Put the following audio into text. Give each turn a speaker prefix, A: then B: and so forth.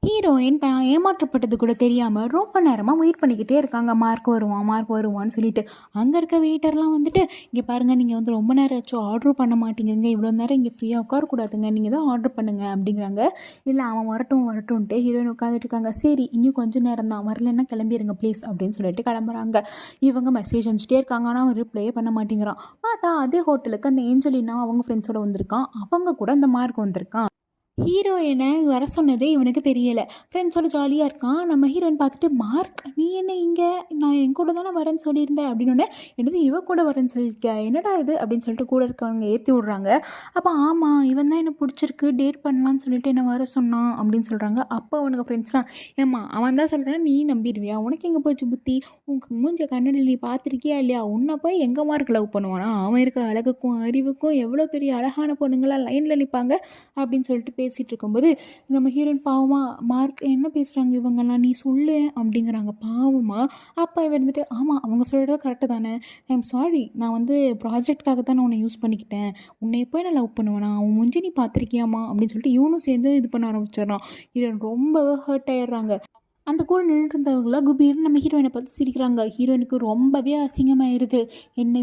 A: Heroine தான் ஏமாற்றப்பட்டது கூட தெரியாமல் ரொம்ப நேரமாக வெயிட் பண்ணிக்கிட்டே இருக்காங்க. மார்க் வருவான் மார்க் வருவான்னு சொல்லிட்டு. அங்கே இருக்க வெயிட்டர்லாம் வந்துட்டு, இங்கே பாருங்கள், நீங்கள் வந்து ரொம்ப நேரம் ஆச்சும் ஆர்டர் பண்ண மாட்டேங்கிறீங்க, இவ்வளோ நேரம் இங்கே ஃப்ரீயாக உட்காரக்கூடாதுங்க, நீங்கள் தான் ஆர்டர் பண்ணுங்க அப்படிங்கிறாங்க. இல்லை அவன் வரட்டும் வரட்டும்ன்ட்டு ஹீரோயின் உட்காந்துட்டு இருக்காங்க. சரி இன்னும் கொஞ்சம் நேரம் தான், வரலன்னா கிளம்பிடுங்க ப்ளீஸ் அப்படின்னு சொல்லிட்டு கிளம்புறாங்க. இவங்க மெசேஜ் அனுப்பிச்சிட்டே இருக்காங்க, ஆனால் அவன் ரிப்ளையே பண்ண மாட்டேங்கிறான். பார்த்தா அதே ஹோட்டலுக்கு அந்த ஏஞ்சலினா அவங்க ஃப்ரெண்ட்ஸோட வந்திருக்கான். அவங்க கூட அந்த மார்க் வந்திருக்கான். ஹீரோயினை வர சொன்னதே இவனுக்கு தெரியலை. ஃப்ரெண்ட்ஸோட ஜாலியாக இருக்கான். நம்ம ஹீரோயின் பார்த்துட்டு, மார்க் நீ என்ன இங்கே, நான் என் கூட தானே வரேன்னு சொல்லியிருந்தேன் அப்படின்னோடனே, என்னது இவ கூட வரேன்னு சொல்லியிருக்க, என்னடா இது அப்படின்னு சொல்லிட்டு கூட இருக்கவங்க ஏற்றி விட்றாங்க. அப்போ ஆமாம் இவன் தான் எனக்கு பிடிச்சிருக்கு, டேட் பண்ணலான்னு சொல்லிட்டு என்ன வர சொன்னான் அப்படின்னு சொல்கிறாங்க. அப்போ அவனுக்கு ஃப்ரெண்ட்ஸ்லாம், ஏம்மா அவன் தான் சொல்கிறேன் நீ நம்பிடுவியா, உனக்கு எங்கே போச்சு புத்தி, உனக்கு மூஞ்ச கண்ணடியில் நீ பார்த்துருக்கியா இல்லையா, உன்னை போய் எங்கே மார்க் லவ் பண்ணுவானா, அவன் இருக்க அழகுக்கும் அறிவுக்கும் எவ்வளோ பெரிய அழகான பொண்ணுங்களாம் லைனில் நிற்பாங்க அப்படின்னு சொல்லிட்டு பேசிகிட்டு இருக்கும்போது, நம்ம ஹீரோயின் பாவமாக, மார்க் என்ன பேசுகிறாங்க இவங்கெல்லாம், நீ சொல்லு அப்படிங்கிறாங்க பாவமாக. அப்போ இவன் இருந்துட்டு, ஆமாம் அவங்க சொல்கிறது கரெக்டு தானே, ஐம் சாரி, நான் வந்து ப்ராஜெக்ட்காக தான் நான் உன்னை யூஸ் பண்ணிக்கிட்டேன், உன்னை எப்போ நான் லவ் பண்ணுவேனா, அவன் முஞ்சி நீ பார்த்துருக்கியாமா அப்படின்னு சொல்லிட்டு இவனும் சேர்ந்து இது பண்ண ஆரம்பிச்சிடறான். ஹீரோயின் ரொம்ப ஹர்ட் ஆயிடுறாங்க. அந்த கூட நின்றுட்டு இருந்தவங்கள குபீர்னு நம்ம ஹீரோயினை பார்த்து சிரிக்கிறாங்க. ஹீரோயினுக்கு ரொம்பவே அசிங்கமாயிருது. என்னை